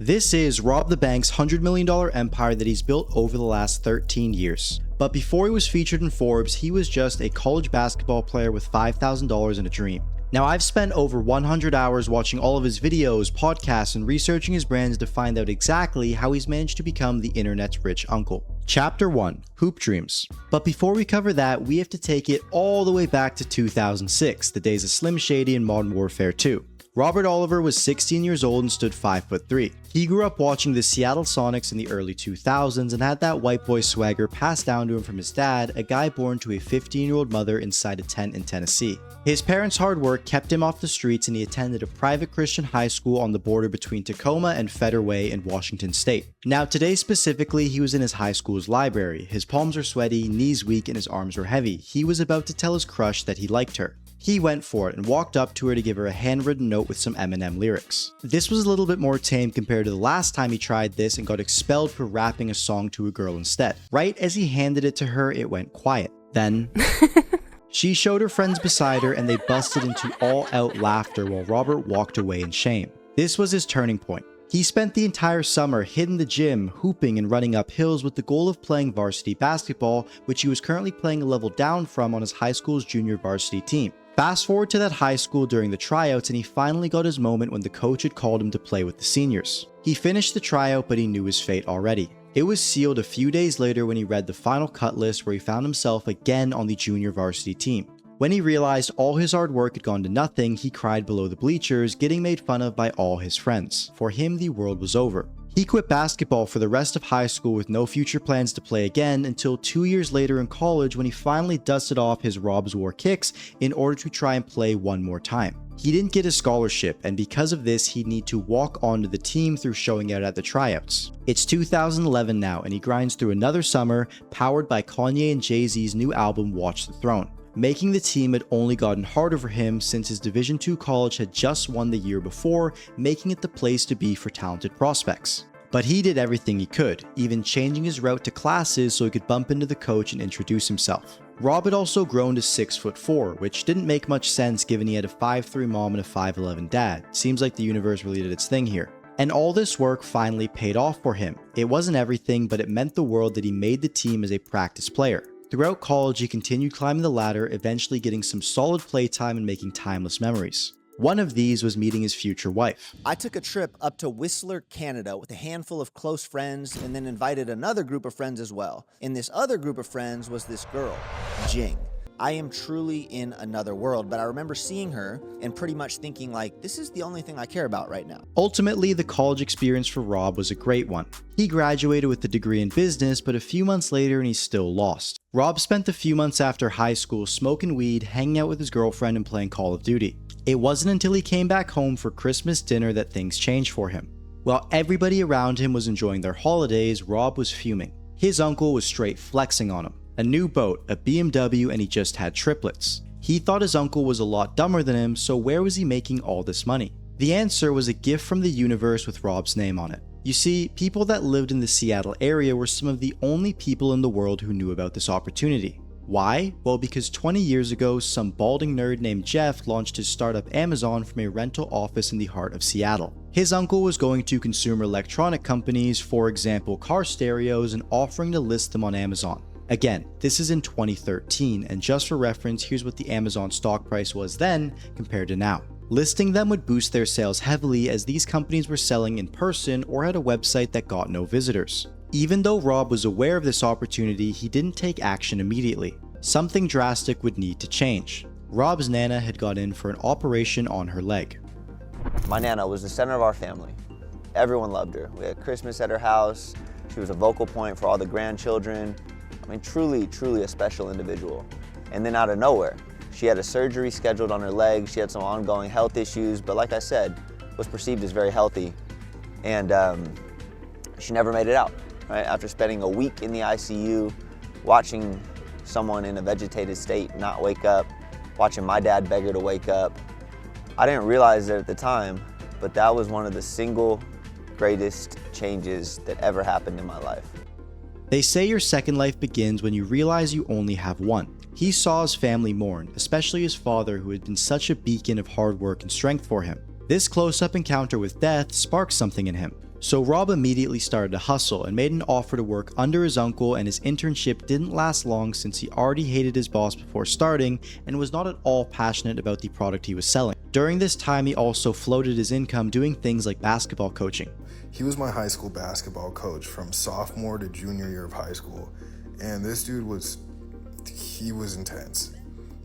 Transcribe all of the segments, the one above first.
This is RobTheBank's $100 million empire that he's built over the last 13 years. But before he was featured in Forbes, he was just a college basketball player with $5,000 and a dream. Now, I've spent over 100 hours watching all of his videos, podcasts, and researching his brands to find out exactly how he's managed to become the internet's rich uncle. Chapter 1. Hoop Dreams. But before we cover that, we have to take it all the way back to 2006, the days of Slim Shady and Modern Warfare 2. Robert Oliver was 16 years old and stood 5'3". He grew up watching the Seattle Sonics in the early 2000s and had that white boy swagger passed down to him from his dad, a guy born to a 15-year-old mother inside a tent in Tennessee. His parents' hard work kept him off the streets, and he attended a private Christian high school on the border between Tacoma and Fetter Way in Washington state. Now, today specifically, he was in his high school's library. His palms were sweaty, knees weak, and his arms were heavy. He was about to tell his crush that he liked her. He went for it and walked up to her to give her a handwritten note with some Eminem lyrics. This was a little bit more tame compared to the last time he tried this and got expelled for rapping a song to a girl instead. Right as he handed it to her, it went quiet. Then she showed her friends beside her and they busted into all-out laughter while Robert walked away in shame. This was his turning point. He spent the entire summer hid in the gym, hooping and running up hills with the goal of playing varsity basketball, which he was currently playing a level down from on his high school's junior varsity team. Fast forward to that high school during the tryouts, and he finally got his moment when the coach had called him to play with the seniors. He finished the tryout, but he knew his fate already. It was sealed a few days later when he read the final cut list, where he found himself again on the junior varsity team. When he realized all his hard work had gone to nothing, he cried below the bleachers, getting made fun of by all his friends. For him, the world was over. He quit basketball for the rest of high school with no future plans to play again until 2 years later in college, when he finally dusted off his Rob's War kicks in order to try and play one more time. He didn't get a scholarship, and because of this, he'd need to walk onto the team through showing out at the tryouts. It's 2011 now, and he grinds through another summer, powered by Kanye and Jay-Z's new album Watch the Throne. Making the team had only gotten harder for him since his Division II college had just won the year before, making it the place to be for talented prospects. But he did everything he could, even changing his route to classes so he could bump into the coach and introduce himself. Rob had also grown to 6'4", which didn't make much sense given he had a 5'3" mom and a 5'11" dad. Seems like the universe really did its thing here. And all this work finally paid off for him. It wasn't everything, but it meant the world that he made the team as a practice player. Throughout college, he continued climbing the ladder, eventually getting some solid playtime and making timeless memories. One of these was meeting his future wife. I took a trip up to Whistler, Canada with a handful of close friends and then invited another group of friends as well. In this other group of friends was this girl, Jing. I am truly in another world, but I remember seeing her and pretty much thinking like, this is the only thing I care about right now. Ultimately, the college experience for Rob was a great one. He graduated with a degree in business, but a few months later and he's still lost. Rob spent the few months after high school smoking weed, hanging out with his girlfriend, and playing Call of Duty. It wasn't until he came back home for Christmas dinner that things changed for him. While everybody around him was enjoying their holidays, Rob was fuming. His uncle was straight flexing on him. A new boat, a BMW, and he just had triplets. He thought his uncle was a lot dumber than him, so where was he making all this money? The answer was a gift from the universe with Rob's name on it. You see, people that lived in the Seattle area were some of the only people in the world who knew about this opportunity. Why? Well, because 20 years ago, some balding nerd named Jeff launched his startup Amazon from a rental office in the heart of Seattle. His uncle was going to consumer electronic companies, for example car stereos, and offering to list them on Amazon. Again, this is in 2013, and just for reference, here's what the Amazon stock price was then compared to now. Listing them would boost their sales heavily as these companies were selling in person or had a website that got no visitors. Even though Rob was aware of this opportunity, he didn't take action immediately. Something drastic would need to change. Rob's Nana had got in for an operation on her leg. My Nana was the center of our family. Everyone loved her. We had Christmas at her house. She was a vocal point for all the grandchildren. I mean, truly a special individual. And then out of nowhere, she had a surgery scheduled on her leg. She had some ongoing health issues, but like I said, was perceived as very healthy. And she never made it out, right? After spending a week in the ICU, watching someone in a vegetated state not wake up, watching my dad beg her to wake up. I didn't realize it at the time, but that was one of the single greatest changes that ever happened in my life. They say your second life begins when you realize you only have one. He saw his family mourn, especially his father, who had been such a beacon of hard work and strength for him. This close-up encounter with death sparked something in him. So Rob immediately started to hustle and made an offer to work under his uncle, and his internship didn't last long since he already hated his boss before starting and was not at all passionate about the product he was selling. During this time, he also floated his income doing things like basketball coaching. He was my high school basketball coach from sophomore to junior year of high school, and this dude was intense,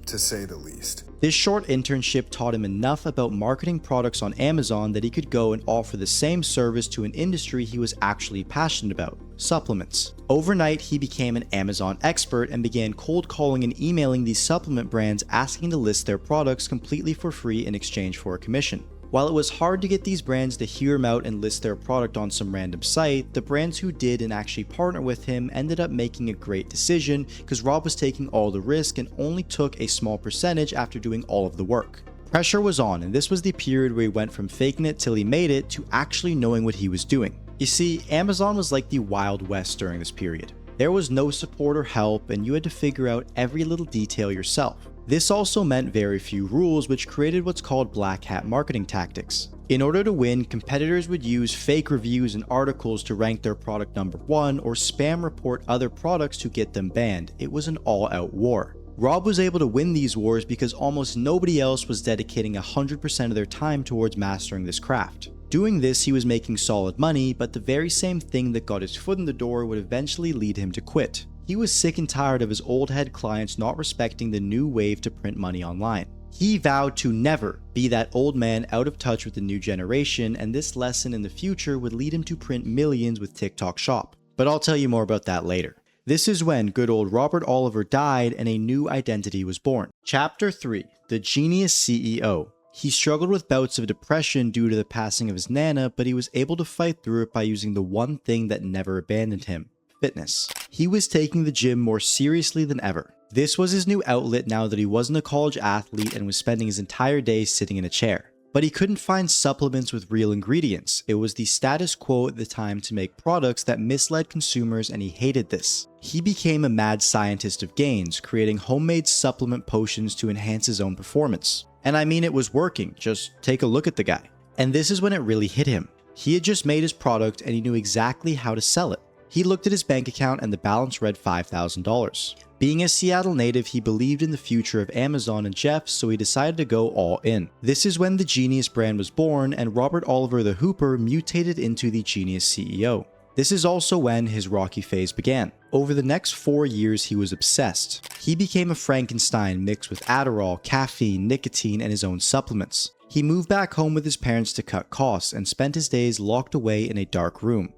to say the least. This short internship taught him enough about marketing products on Amazon that he could go and offer the same service to an industry he was actually passionate about: supplements. Overnight, he became an Amazon expert and began cold calling and emailing these supplement brands asking to list their products completely for free in exchange for a commission. While it was hard to get these brands to hear him out and list their product on some random site, the brands who did and actually partner with him ended up making a great decision because Rob was taking all the risk and only took a small percentage after doing all of the work. Pressure was on, and this was the period where he went from faking it till he made it to actually knowing what he was doing. You see, Amazon was like the Wild West during this period. There was no support or help, and you had to figure out every little detail yourself. This also meant very few rules, which created what's called black hat marketing tactics. In order to win, competitors would use fake reviews and articles to rank their product number one, or spam report other products to get them banned. It was an all-out war. Rob was able to win these wars because almost nobody else was dedicating 100% of their time towards mastering this craft. Doing this, he was making solid money, but the very same thing that got his foot in the door would eventually lead him to quit. He was sick and tired of his old head clients not respecting the new wave to print money online. He vowed to never be that old man out of touch with the new generation, and this lesson in the future would lead him to print millions with TikTok Shop. But I'll tell you more about that later. This is when good old Robert Oliver died and a new identity was born. Chapter 3: The Genius CEO. He struggled with bouts of depression due to the passing of his nana, but he was able to fight through it by using the one thing that never abandoned him: fitness. He was taking the gym more seriously than ever. This was his new outlet now that he wasn't a college athlete and was spending his entire day sitting in a chair. But he couldn't find supplements with real ingredients. It was the status quo at the time to make products that misled consumers, and he hated this. He became a mad scientist of gains, creating homemade supplement potions to enhance his own performance. And I mean, it was working. Just take a look at the guy. And this is when it really hit him. He had just made his product and he knew exactly how to sell it. He looked at his bank account and the balance read $5,000. Being a Seattle native, he believed in the future of Amazon and Jeff, so he decided to go all in. This is when the Genius brand was born, and Robert Oliver the Hooper mutated into the Genius CEO. This is also when his rocky phase began. Over the next 4 years, he was obsessed. He became a Frankenstein mixed with Adderall, caffeine, nicotine, and his own supplements. He moved back home with his parents to cut costs and spent his days locked away in a dark room.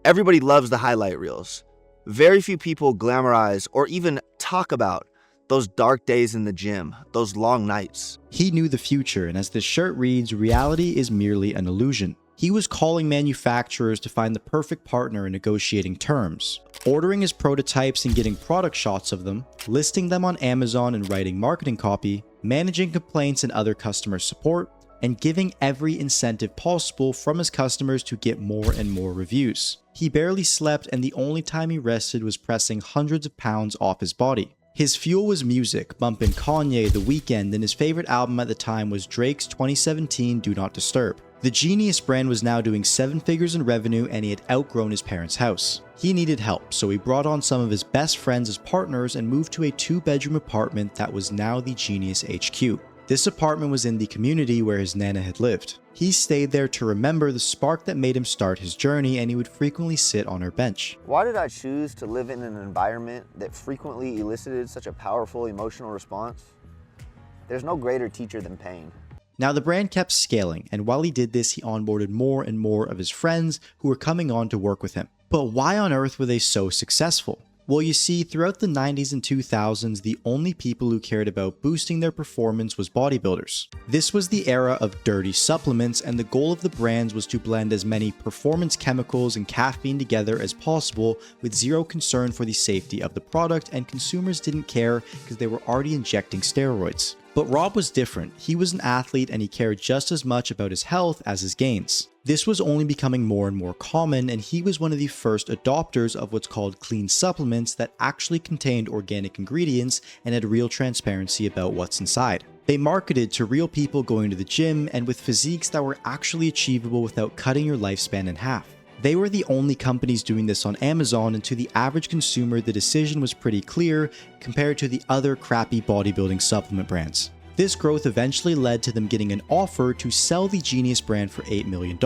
Everybody loves the highlight reels. Very few people glamorize or even talk about those dark days in the gym, those long nights. He knew the future, and as this shirt reads, reality is merely an illusion. He was calling manufacturers to find the perfect partner in negotiating terms, ordering his prototypes and getting product shots of them, listing them on Amazon and writing marketing copy, managing complaints and other customer support, and giving every incentive possible from his customers to get more and more reviews. He barely slept, and the only time he rested was pressing hundreds of pounds off his body. His fuel was music, bumping Kanye, The Weeknd, and his favorite album at the time was Drake's 2017 Do Not Disturb. The Genius brand was now doing 7 figures in revenue, and he had outgrown his parents' house. He needed help, so he brought on some of his best friends as partners and moved to a 2-bedroom apartment that was now the Genius HQ. This apartment was in the community where his nana had lived. He stayed there to remember the spark that made him start his journey, and he would frequently sit on her bench. Why did I choose to live in an environment that frequently elicited such a powerful emotional response? There's no greater teacher than pain. Now the brand kept scaling, and while he did this, he onboarded more and more of his friends who were coming on to work with him. But why on earth were they so successful? Well, you see, throughout the 90s and 2000s, the only people who cared about boosting their performance was bodybuilders. This was the era of dirty supplements, and the goal of the brands was to blend as many performance chemicals and caffeine together as possible with zero concern for the safety of the product, and consumers didn't care because they were already injecting steroids. But Rob was different. He was an athlete and he cared just as much about his health as his gains. This was only becoming more and more common, and he was one of the first adopters of what's called clean supplements that actually contained organic ingredients and had real transparency about what's inside. They marketed to real people going to the gym and with physiques that were actually achievable without cutting your lifespan in half. They were the only companies doing this on Amazon, and to the average consumer, the decision was pretty clear compared to the other crappy bodybuilding supplement brands. This growth eventually led to them getting an offer to sell the Genius brand for $8 million.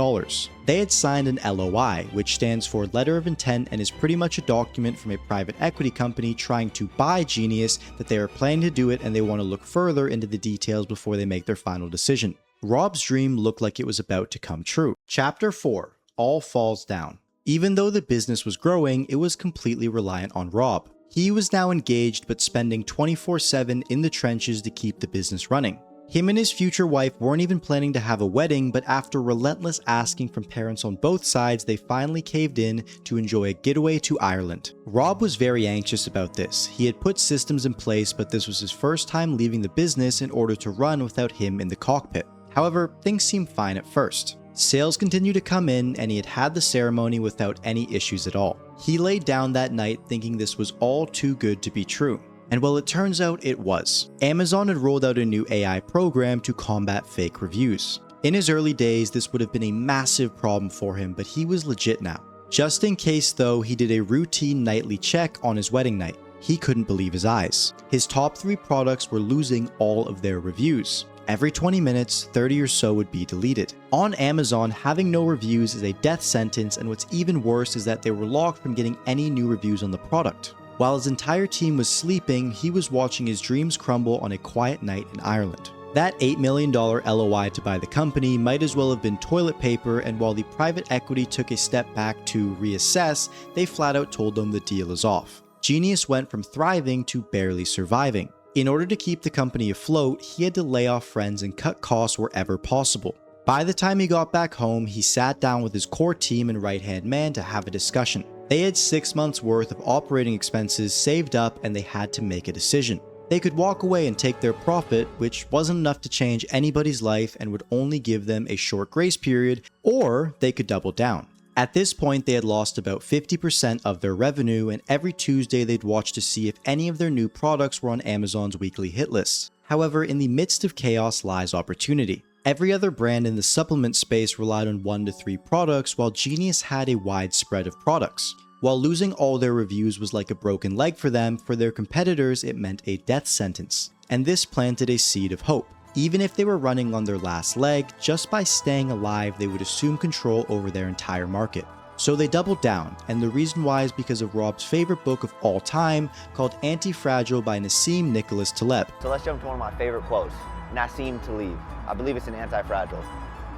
They had signed an LOI, which stands for Letter of Intent and is pretty much a document from a private equity company trying to buy Genius that they are planning to do it and they want to look further into the details before they make their final decision. Rob's dream looked like it was about to come true. Chapter 4. All falls down. Even though the business was growing, it was completely reliant on Rob. He was now engaged but spending 24/7 in the trenches to keep the business running. Him and his future wife weren't even planning to have a wedding, but after relentless asking from parents on both sides, they finally caved in to enjoy a getaway to Ireland. Rob was very anxious about this. He had put systems in place, but this was his first time leaving the business in order to run without him in the cockpit. However, things seemed fine at first. Sales continued to come in, and he had had the ceremony without any issues at all. He laid down that night thinking this was all too good to be true. And well, it turns out it was. Amazon had rolled out a new AI program to combat fake reviews. In his early days, this would have been a massive problem for him, but he was legit now. Just in case though, he did a routine nightly check on his wedding night. He couldn't believe his eyes. His top 3 products were losing all of their reviews. Every 20 minutes, 30 or so would be deleted. On Amazon, having no reviews is a death sentence, and what's even worse is that they were locked from getting any new reviews on the product. While his entire team was sleeping, he was watching his dreams crumble on a quiet night in Ireland. That $8 million LOI to buy the company might as well have been toilet paper, and while the private equity took a step back to reassess, they flat out told them the deal is off. Genius went from thriving to barely surviving. In order to keep the company afloat, he had to lay off friends and cut costs wherever possible. By the time he got back home, he sat down with his core team and right-hand man to have a discussion. They had 6 months worth of operating expenses saved up, and they had to make a decision. They could walk away and take their profit, which wasn't enough to change anybody's life and would only give them a short grace period, or they could double down. At this point, they had lost about 50% of their revenue, and every Tuesday they'd watch to see if any of their new products were on Amazon's weekly hit lists. However, in the midst of chaos lies opportunity. Every other brand in the supplement space relied on 1 to 3 products, while Genius had a wide spread of products. While losing all their reviews was like a broken leg for them, for their competitors it meant a death sentence. And this planted a seed of hope. Even if they were running on their last leg, just by staying alive, they would assume control over their entire market. So they doubled down, and the reason why is because of Rob's favorite book of all time, called Anti-Fragile by Nassim Nicholas Taleb. So let's jump to one of my favorite quotes, Nassim Taleb. I believe it's an Anti-Fragile.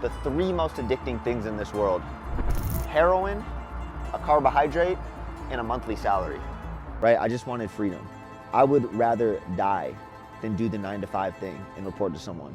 The 3 most addicting things in this world: heroin, a carbohydrate, and a monthly salary. Right? I just wanted freedom. I would rather die than do the 9-to-5 thing and report to someone.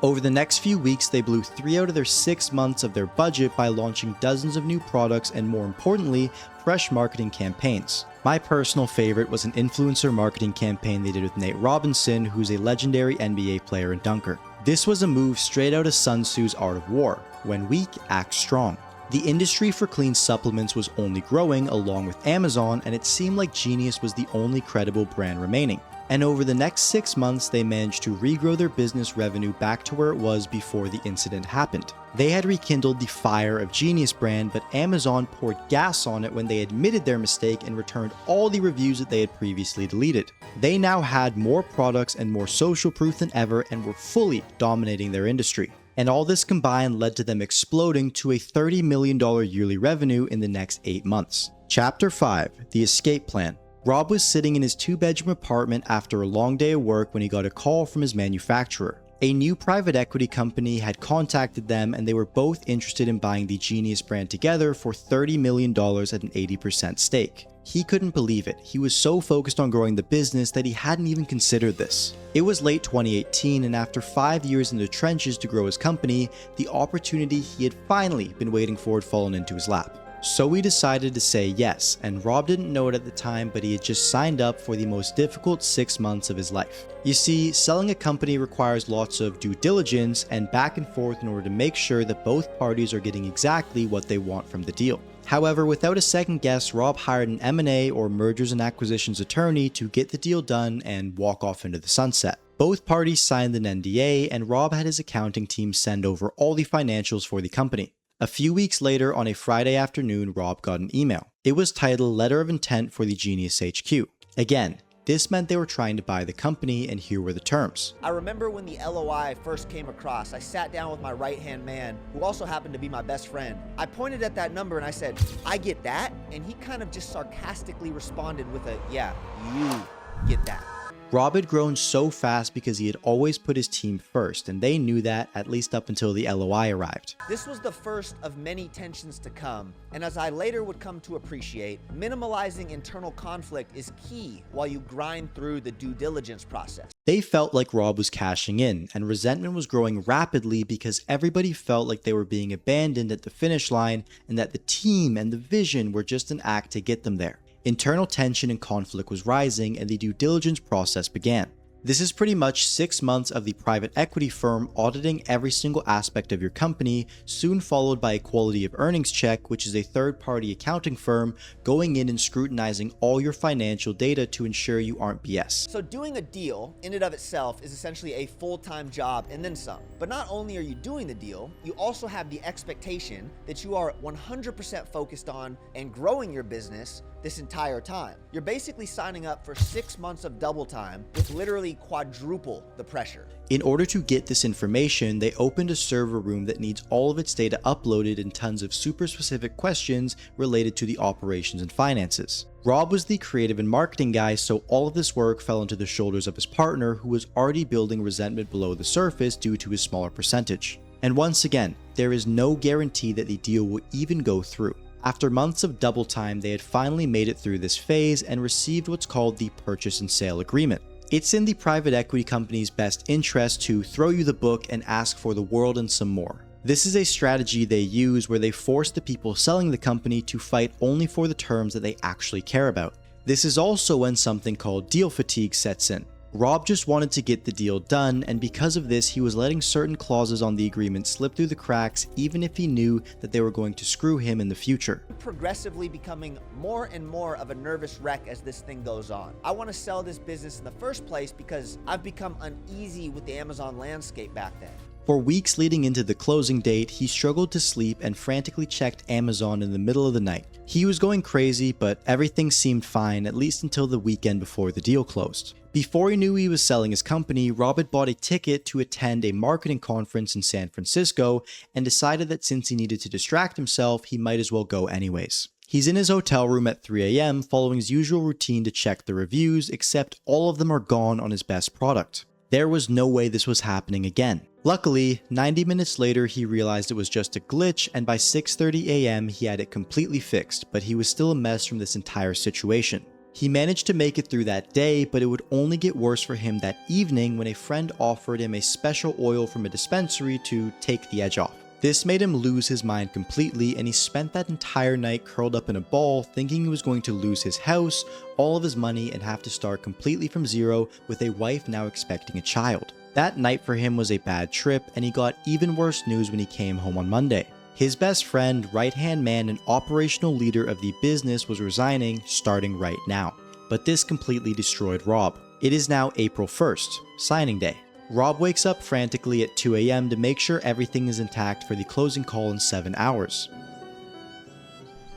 Over the next few weeks, they blew 3 out of their 6 months of their budget by launching dozens of new products and, more importantly, fresh marketing campaigns. My personal favorite was an influencer marketing campaign they did with Nate Robinson, who's a legendary NBA player and dunker. This was a move straight out of Sun Tzu's Art of War: when weak, act strong. The industry for clean supplements was only growing along with Amazon, and it seemed like Genius was the only credible brand remaining. And over the next 6 months, they managed to regrow their business revenue back to where it was before the incident happened. They had rekindled the fire of Genius brand, but Amazon poured gas on it when they admitted their mistake and returned all the reviews that they had previously deleted. They now had more products and more social proof than ever and were fully dominating their industry. And all this combined led to them exploding to a $30 million yearly revenue in the next 8 months. Chapter 5. The Escape Plan. Rob was sitting in his 2-bedroom apartment after a long day of work when he got a call from his manufacturer. A new private equity company had contacted them, and they were both interested in buying the Genius brand together for $30 million at an 80% stake. He couldn't believe it. He was so focused on growing the business that he hadn't even considered this. It was late 2018, and after 5 years in the trenches to grow his company, the opportunity he had finally been waiting for had fallen into his lap. So he decided to say yes, and Rob didn't know it at the time, but he had just signed up for the most difficult 6 months of his life. You see, selling a company requires lots of due diligence and back and forth in order to make sure that both parties are getting exactly what they want from the deal. However, without a second guess, Rob hired an M&A or mergers and acquisitions attorney to get the deal done and walk off into the sunset. Both parties signed an NDA, and Rob had his accounting team send over all the financials for the company. A few weeks later, on a Friday afternoon, Rob got an email. It was titled Letter of Intent for the Genius HQ. Again, this meant they were trying to buy the company, and here were the terms. I remember when the LOI first came across, I sat down with my right-hand man, who also happened to be my best friend. I pointed at that number and I said, I get that? And he kind of just sarcastically responded with a, yeah, you get that. Rob had grown so fast because he had always put his team first, and they knew that, at least up until the LOI arrived. This was the first of many tensions to come, and as I later would come to appreciate, minimalizing internal conflict is key while you grind through the due diligence process. They felt like Rob was cashing in, and resentment was growing rapidly because everybody felt like they were being abandoned at the finish line and that the team and the vision were just an act to get them there. Internal tension and conflict was rising, and the due diligence process began. This is pretty much 6 months of the private equity firm auditing every single aspect of your company, soon followed by a quality of earnings check, which is a third-party accounting firm going in and scrutinizing all your financial data to ensure you aren't BS. So doing a deal in and of itself is essentially a full-time job and then some. But not only are you doing the deal, you also have the expectation that you are 100% focused on and growing your business this entire time. You're basically signing up for 6 months of double time with literally quadruple the pressure. In order to get this information, they opened a server room that needs all of its data uploaded and tons of super specific questions related to the operations and finances. Rob was the creative and marketing guy, so all of this work fell into the shoulders of his partner, who was already building resentment below the surface due to his smaller percentage. And once again, there is no guarantee that the deal will even go through. After months of double time, they had finally made it through this phase and received what's called the purchase and sale agreement. It's in the private equity company's best interest to throw you the book and ask for the world and some more. This is a strategy they use where they force the people selling the company to fight only for the terms that they actually care about. This is also when something called deal fatigue sets in. Rob just wanted to get the deal done, and because of this, he was letting certain clauses on the agreement slip through the cracks even if he knew that they were going to screw him in the future. Progressively becoming more and more of a nervous wreck as this thing goes on. I want to sell this business in the first place because I've become uneasy with the Amazon landscape back then. For weeks leading into the closing date, he struggled to sleep and frantically checked Amazon in the middle of the night. He was going crazy, but everything seemed fine, at least until the weekend before the deal closed. Before he knew he was selling his company, Rob had bought a ticket to attend a marketing conference in San Francisco and decided that since he needed to distract himself, he might as well go anyways. He's in his hotel room at 3 a.m. following his usual routine to check the reviews, except all of them are gone on his best product. There was no way this was happening again. Luckily, 90 minutes later, he realized it was just a glitch, and by 6:30 a.m. he had it completely fixed, but he was still a mess from this entire situation. He managed to make it through that day, but it would only get worse for him that evening when a friend offered him a special oil from a dispensary to take the edge off. This made him lose his mind completely, and he spent that entire night curled up in a ball thinking he was going to lose his house, all of his money, and have to start completely from zero with a wife now expecting a child. That night for him was a bad trip, and he got even worse news when he came home on Monday. His best friend, right-hand man, and operational leader of the business was resigning starting right now. But this completely destroyed Rob. It is now April 1st, signing day. Rob wakes up frantically at 2 a.m. to make sure everything is intact for the closing call in 7 hours.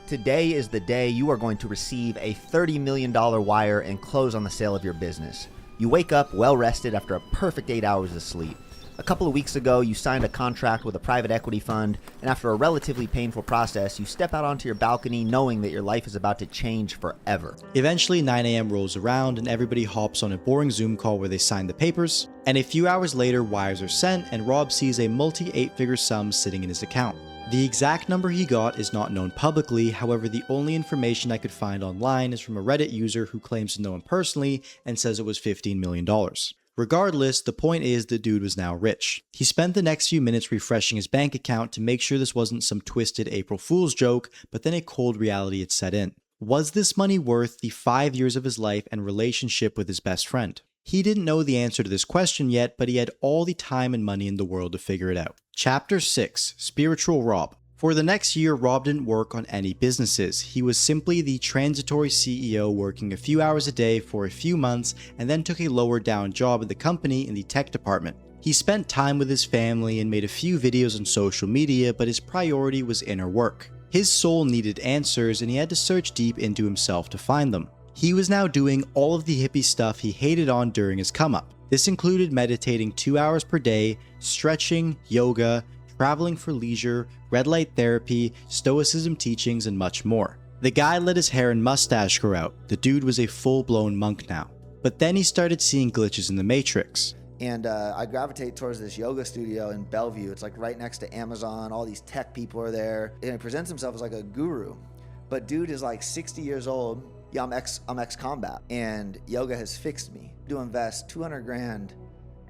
Today is the day you are going to receive a $30 million wire and close on the sale of your business. You wake up well rested after a perfect 8 hours of sleep. A couple of weeks ago, you signed a contract with a private equity fund, and after a relatively painful process, you step out onto your balcony knowing that your life is about to change forever. Eventually, 9 a.m. rolls around and everybody hops on a boring Zoom call where they sign the papers, and a few hours later, wires are sent and Rob sees a multi-8-figure sum sitting in his account. The exact number he got is not known publicly, however, the only information I could find online is from a Reddit user who claims to know him personally and says it was $15 million. Regardless, the point is the dude was now rich. He spent the next few minutes refreshing his bank account to make sure this wasn't some twisted April Fool's joke, but then a cold reality had set in. Was this money worth the 5 years of his life and relationship with his best friend? He didn't know the answer to this question yet, but he had all the time and money in the world to figure it out. Chapter 6: Spiritual Rob. For the next year, Rob didn't work on any businesses. He was simply the transitory CEO working a few hours a day for a few months and then took a lower down job at the company in the tech department. He spent time with his family and made a few videos on social media, but his priority was inner work. His soul needed answers and he had to search deep into himself to find them. He was now doing all of the hippie stuff he hated on during his come up. This included meditating 2 hours per day, stretching, yoga, traveling for leisure, red light therapy, stoicism teachings, and much more. The guy let his hair and mustache grow out. The dude was a full-blown monk now. But then he started seeing glitches in the matrix. And I gravitate towards this yoga studio in Bellevue. It's like right next to Amazon. All these tech people are there. And he presents himself as like a guru. But dude is like 60 years old. Yeah, I'm ex-combat. And yoga has fixed me. To invest 200 grand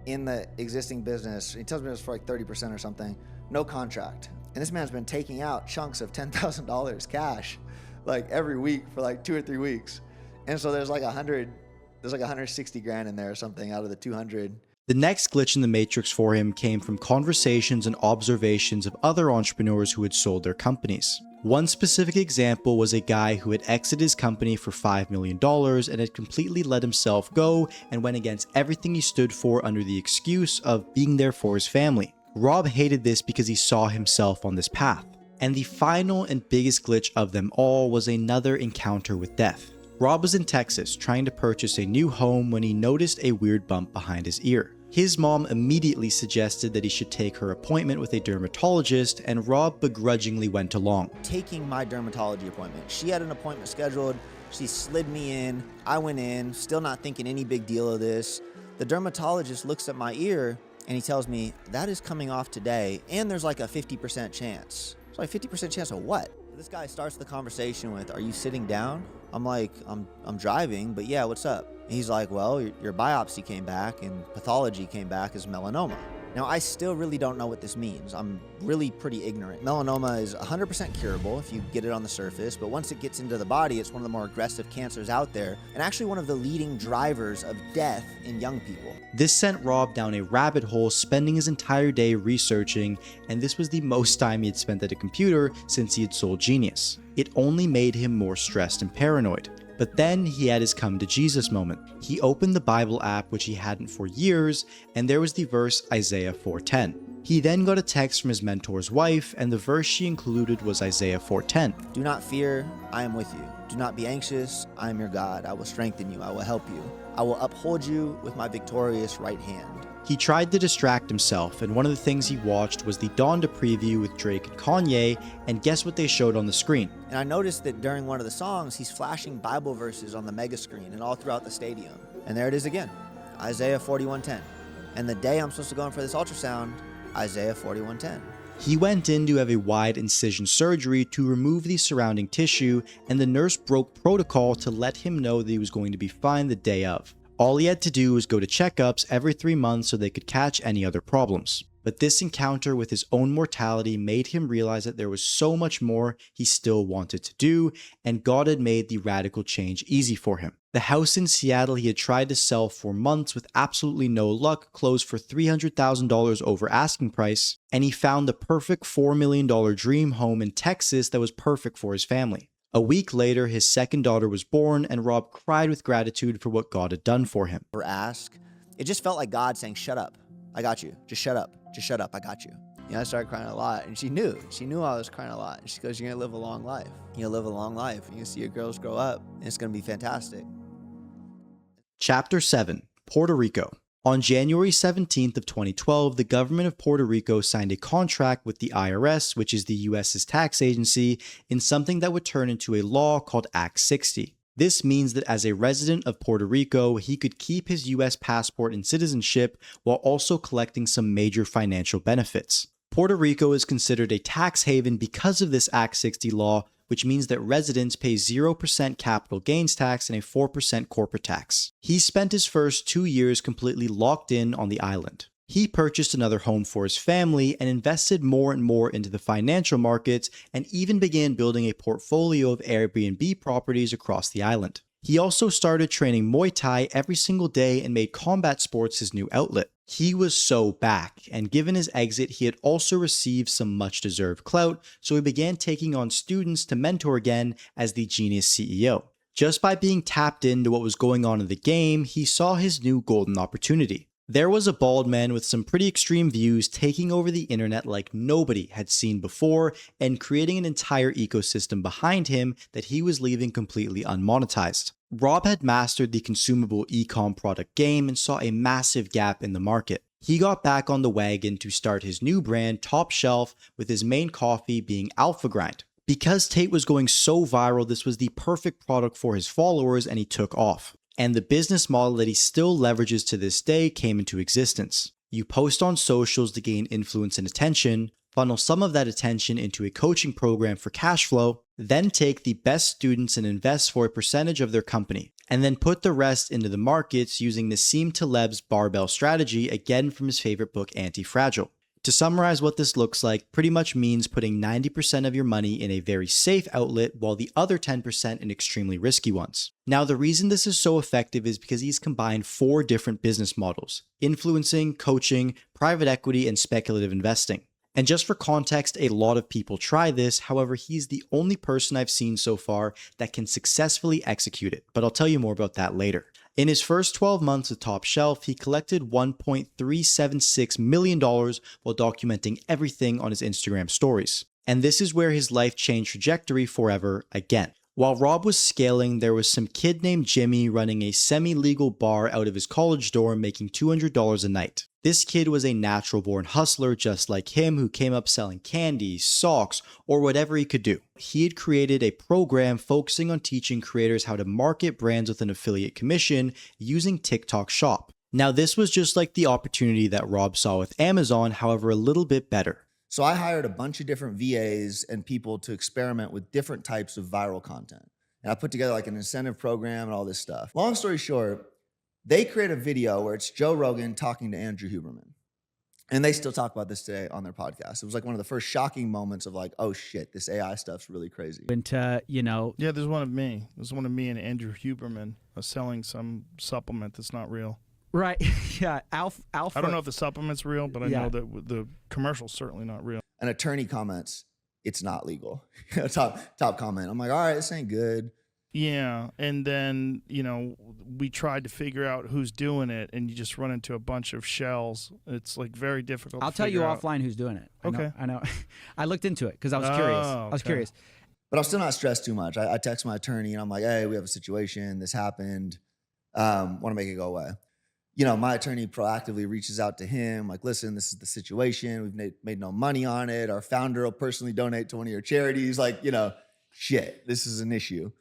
in the existing business. He tells me it was for like 30% or something. No contract. And this man's been taking out chunks of $10,000 cash like every week for like 2 or 3 weeks. And so there's like 160 grand in there or something out of the 200. The next glitch in the matrix for him came from conversations and observations of other entrepreneurs who had sold their companies. One specific example was a guy who had exited his company for $5 million and had completely let himself go and went against everything he stood for under the excuse of being there for his family. Rob hated this because he saw himself on this path. And the final and biggest glitch of them all was another encounter with death. Rob was in Texas trying to purchase a new home when he noticed a weird bump behind his ear. His mom immediately suggested that he should take her appointment with a dermatologist, and Rob begrudgingly went along. Taking my dermatology appointment. She had an appointment scheduled. She slid me in. I went in, still not thinking any big deal of this. The dermatologist looks at my ear and he tells me, that is coming off today, and there's like a 50% chance. It's like 50% chance of what? This guy starts the conversation with, are you sitting down? I'm like, I'm driving, but yeah, what's up? And he's like, well, your biopsy came back and pathology came back as melanoma. Now, I still really don't know what this means. I'm really pretty ignorant. Melanoma is 100% curable if you get it on the surface, but once it gets into the body, it's one of the more aggressive cancers out there, and actually one of the leading drivers of death in young people. This sent Rob down a rabbit hole, spending his entire day researching, and this was the most time he had spent at a computer since he had sold Genius. It only made him more stressed and paranoid. But then he had his come to Jesus moment. He opened the Bible app, which he hadn't for years, and there was the verse Isaiah 4:10. He then got a text from his mentor's wife, and the verse she included was Isaiah 4:10. Do not fear, I am with you. Do not be anxious, I am your God. I will strengthen you, I will help you. I will uphold you with my victorious right hand. He tried to distract himself, and one of the things he watched was the Donda preview with Drake and Kanye, and guess what they showed on the screen? And I noticed that during one of the songs, he's flashing Bible verses on the mega screen and all throughout the stadium. And there it is again, Isaiah 41:10. And the day I'm supposed to go in for this ultrasound, Isaiah 41:10. He went in to have a wide incision surgery to remove the surrounding tissue, and the nurse broke protocol to let him know that he was going to be fine the day of. All he had to do was go to checkups every 3 months so they could catch any other problems. But this encounter with his own mortality made him realize that there was so much more he still wanted to do, and God had made the radical change easy for him. The house in Seattle he had tried to sell for months with absolutely no luck closed for $300,000 over asking price, and he found the perfect $4 million dream home in Texas that was perfect for his family. A week later, his second daughter was born, and Rob cried with gratitude for what God had done for him. Or ask. It just felt like God saying, shut up. I got you. Just shut up. Just shut up. I got you. You know, I started crying a lot, and she knew. She knew I was crying a lot. And she goes, you're going to live a long life. You're going to live a long life. You're going to see your girls grow up, and it's going to be fantastic. Chapter 7. Puerto Rico. On January 17th of 2012, the government of Puerto Rico signed a contract with the IRS, which is the US's tax agency, in something that would turn into a law called Act 60. This means that as a resident of Puerto Rico, he could keep his US passport and citizenship while also collecting some major financial benefits. Puerto Rico is considered a tax haven because of this Act 60 law, which means that residents pay 0% capital gains tax and a 4% corporate tax. He spent his first 2 years completely locked in on the island. He purchased another home for his family and invested more and more into the financial markets, and even began building a portfolio of Airbnb properties across the island. He also started training Muay Thai every single day and made combat sports his new outlet. He was so back, and given his exit, he had also received some much-deserved clout, so he began taking on students to mentor again as the Genius CEO. Just by being tapped into what was going on in the game, he saw his new golden opportunity. There was a bald man with some pretty extreme views taking over the internet like nobody had seen before and creating an entire ecosystem behind him that he was leaving completely unmonetized. Rob had mastered the consumable e-com product game and saw a massive gap in the market. He got back on the wagon to start his new brand, TopShelf, with his main coffee being Alpha Grind. Because Tate was going so viral, this was the perfect product for his followers and he took off. And the business model that he still leverages to this day came into existence. You post on socials to gain influence and attention, funnel some of that attention into a coaching program for cash flow, then take the best students and invest for a percentage of their company, and then put the rest into the markets using Nassim Taleb's barbell strategy, again from his favorite book, Anti-Fragile. To summarize what this looks like, pretty much means putting 90% of your money in a very safe outlet while the other 10% in extremely risky ones. Now, the reason this is so effective is because he's combined 4 different business models: influencing, coaching, private equity, and speculative investing. And just for context, a lot of people try this, however, he's the only person I've seen so far that can successfully execute it, but I'll tell you more about that later. In his first 12 months at TopShelf, he collected $1.376 million while documenting everything on his Instagram stories. And this is where his life changed trajectory forever again. While Rob was scaling, there was some kid named Jimmy running a semi-legal bar out of his college dorm making $200 a night. This kid was a natural-born hustler just like him who came up selling candy, socks, or whatever he could do. He had created a program focusing on teaching creators how to market brands with an affiliate commission using TikTok Shop. Now, this was just like the opportunity that Rob saw with Amazon, however, a little bit better. So I hired a bunch of different VAs and people to experiment with different types of viral content. And I put together like an incentive program and all this stuff. Long story short, they create a video where it's Joe Rogan talking to Andrew Huberman. And they still talk about this today on their podcast. It was like one of the first shocking moments of like, oh shit, this AI stuff's really crazy. Into, Yeah, there's one of me. There's one of me and Andrew Huberman selling some supplement that's not real. right, yeah, Alpha. I don't know if the supplement's real, but I know that the commercial's certainly not real. An attorney comments, it's not legal. top comment. I'm like, all right, this ain't good. Yeah, and then, we tried to figure out who's doing it, and you just run into a bunch of shells. It's like very difficult I'll to tell you figure out. offline who's doing it. Okay. I know. I looked into it because I was curious. I was okay. curious. But I'm still not stressed too much. I text my attorney and I'm like, hey, we have a situation. This happened. Want to make it go away. My attorney proactively reaches out to him, like, listen, this is the situation. We've made no money on it. Our founder will personally donate to one of your charities. Like, shit, this is an issue.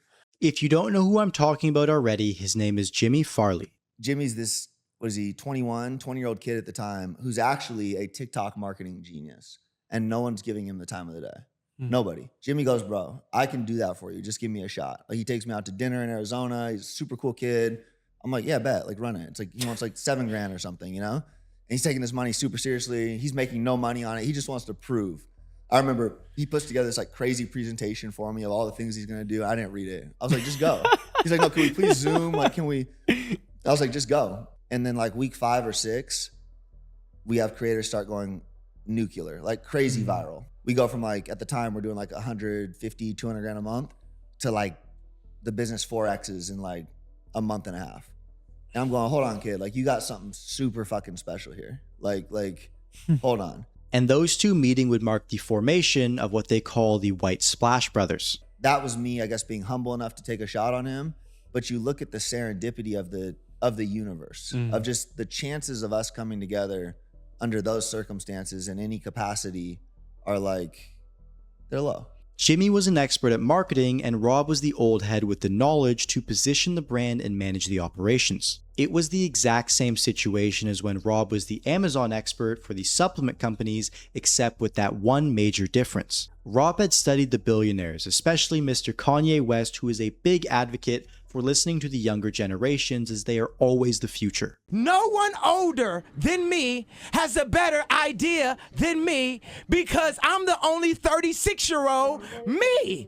If you don't know who I'm talking about already, his name is Jimmy Farley. Jimmy's this, 20-year-old kid at the time who's actually a TikTok marketing genius. And no one's giving him the time of the day. Nobody. Jimmy goes, bro, I can do that for you. Just give me a shot. Like, he takes me out to dinner in Arizona. He's a super cool kid. I'm like, yeah, bet. Like, run it. It's like, he wants like $7,000 or something, And he's taking this money super seriously. He's making no money on it. He just wants to prove. I remember he puts together this like crazy presentation for me of all the things he's gonna do. I didn't read it. I was like, just go. He's like, no, can we please Zoom? Like, can we? I was like, just go. And then like week 5 or 6, we have creators start going nuclear, like crazy viral. We go from like, at the time we're doing like 150, 200 grand a month to like the business 4X's in like a month and a half. And I'm going, hold on, kid. Like, you got something super fucking special here. Like, hold on. And those two meeting would mark the formation of what they call the White Splash Brothers. That was me, I guess, being humble enough to take a shot on him. But you look at the serendipity of the universe, of just the chances of us coming together under those circumstances in any capacity are like, they're low. Jimmy was an expert at marketing, and Rob was the old head with the knowledge to position the brand and manage the operations. It was the exact same situation as when Rob was the Amazon expert for the supplement companies, except with that one major difference. Rob had studied the billionaires, especially Mr. Kanye West, who is a big advocate for listening to the younger generations as they are always the future. No one older than me has a better idea than me because I'm the only 36-year-old me.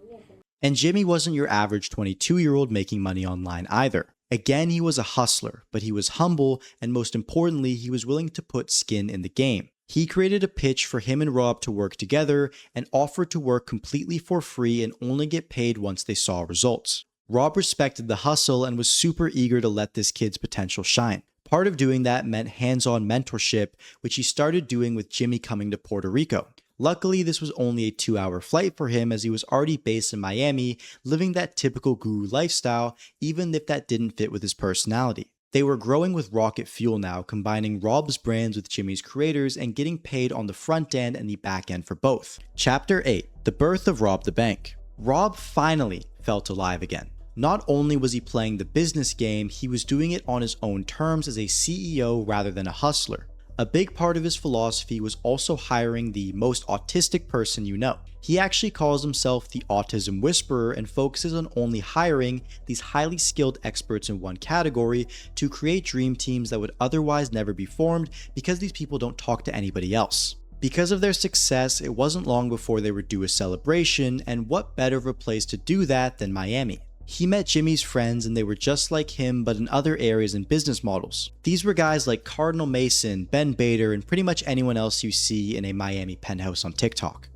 And Jimmy wasn't your average 22-year-old making money online either. Again, he was a hustler, but he was humble, and most importantly, he was willing to put skin in the game. He created a pitch for him and Rob to work together and offered to work completely for free and only get paid once they saw results. Rob respected the hustle and was super eager to let this kid's potential shine. Part of doing that meant hands-on mentorship, which he started doing with Jimmy coming to Puerto Rico. Luckily, this was only a 2-hour flight for him as he was already based in Miami, living that typical guru lifestyle, even if that didn't fit with his personality. They were growing with rocket fuel now, combining Rob's brands with Jimmy's creators and getting paid on the front end and the back end for both. Chapter 8. The birth of RobTheBank. Rob finally felt alive again. Not only was he playing the business game, he was doing it on his own terms as a CEO rather than a hustler. A big part of his philosophy was also hiring the most autistic person you know. He actually calls himself the autism whisperer and focuses on only hiring these highly skilled experts in one category to create dream teams that would otherwise never be formed because these people don't talk to anybody else. Because of their success, it wasn't long before they would do a celebration, and what better of a place to do that than Miami? He met Jimmy's friends and they were just like him but in other areas and business models. These were guys like Cardinal Mason, Ben Bader, and pretty much anyone else you see in a Miami penthouse on TikTok.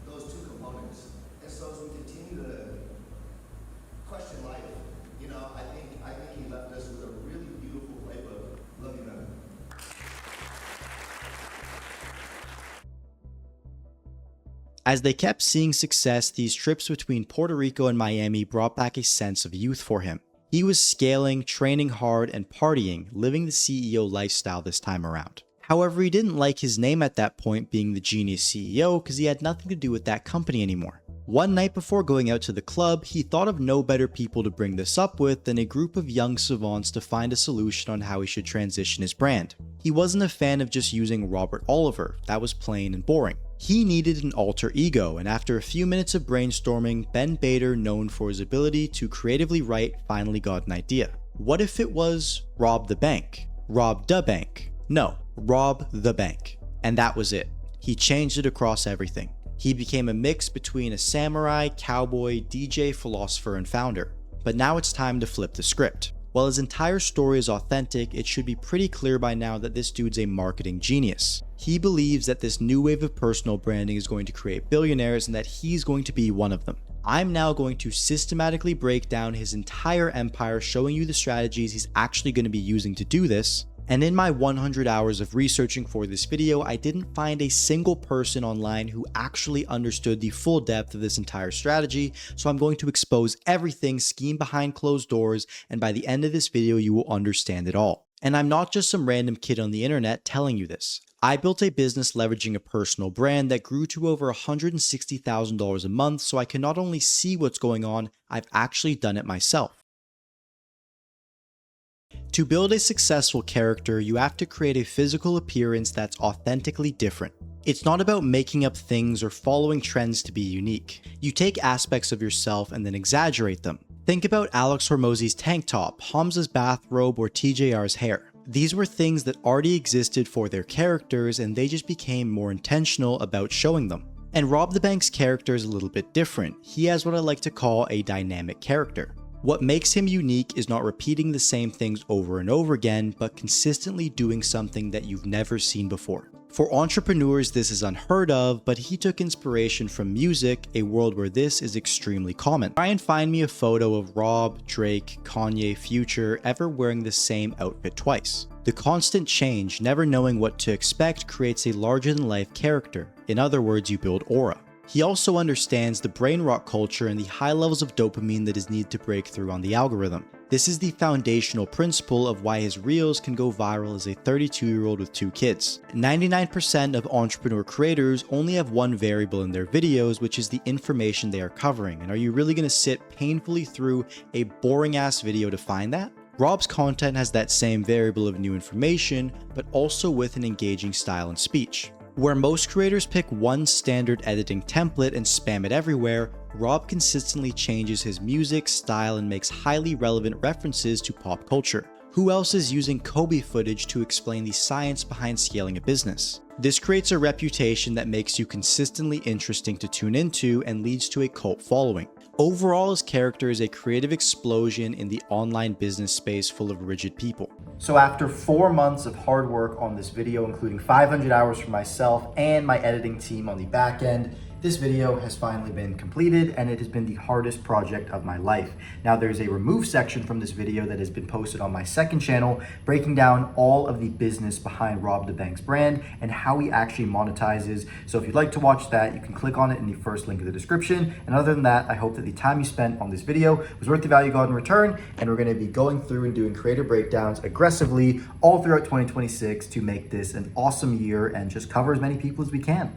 Those two components. And so as we continue to question life, I think he left us with a really beautiful playbook. Love you, man. As they kept seeing success, these trips between Puerto Rico and Miami brought back a sense of youth for him. He was scaling, training hard, and partying, living the CEO lifestyle this time around. However, he didn't like his name at that point being the Genius CEO because he had nothing to do with that company anymore. One night before going out to the club, he thought of no better people to bring this up with than a group of young savants to find a solution on how he should transition his brand. He wasn't a fan of just using Robert Oliver, that was plain and boring. He needed an alter ego, and after a few minutes of brainstorming, Ben Bader, known for his ability to creatively write, finally got an idea. What if it was RobTheBank? RobTheBank. No, RobTheBank. And that was it. He changed it across everything. He became a mix between a samurai, cowboy, DJ, philosopher, and founder. But now it's time to flip the script. While his entire story is authentic, it should be pretty clear by now that this dude's a marketing genius. He believes that this new wave of personal branding is going to create billionaires and that he's going to be one of them. I'm now going to systematically break down his entire empire, showing you the strategies he's actually going to be using to do this. And in my 100 hours of researching for this video, I didn't find a single person online who actually understood the full depth of this entire strategy, so I'm going to expose everything, scheme behind closed doors, and by the end of this video, you will understand it all. And I'm not just some random kid on the internet telling you this. I built a business leveraging a personal brand that grew to over $160,000 a month, so I can not only see what's going on, I've actually done it myself. To build a successful character, you have to create a physical appearance that's authentically different. It's not about making up things or following trends to be unique. You take aspects of yourself and then exaggerate them. Think about Alex Hormozi's tank top, Hamza's bathrobe, or TJR's hair. These were things that already existed for their characters and they just became more intentional about showing them. And RobTheBank's character is a little bit different. He has what I like to call a dynamic character. What makes him unique is not repeating the same things over and over again, but consistently doing something that you've never seen before. For entrepreneurs, this is unheard of, but he took inspiration from music, a world where this is extremely common. Try and find me a photo of Rob, Drake, Kanye, Future ever wearing the same outfit twice. The constant change, never knowing what to expect, creates a larger-than-life character. In other words, you build aura. He also understands the brain rot culture and the high levels of dopamine that is needed to break through on the algorithm. This is the foundational principle of why his reels can go viral as a 32-year-old with 2 kids. 99% of entrepreneur creators only have one variable in their videos, which is the information they are covering. And are you really going to sit painfully through a boring ass video to find that? Rob's content has that same variable of new information, but also with an engaging style and speech. Where most creators pick one standard editing template and spam it everywhere, Rob consistently changes his music, style, and makes highly relevant references to pop culture. Who else is using Kobe footage to explain the science behind scaling a business? This creates a reputation that makes you consistently interesting to tune into and leads to a cult following. Overall, his character is a creative explosion in the online business space full of rigid people. So after 4 months of hard work on this video, including 500 hours for myself and my editing team on the back end, This video has finally been completed and it has been the hardest project of my life. Now there's a remove section from this video that has been posted on my second channel breaking down all of the business behind RobTheBank's brand and how he actually monetizes. So if you'd like to watch that, you can click on it in the first link in the description. And other than that, I hope that the time you spent on this video was worth the value you got in return. And we're gonna be going through and doing creator breakdowns aggressively all throughout 2026 to make this an awesome year and just cover as many people as we can.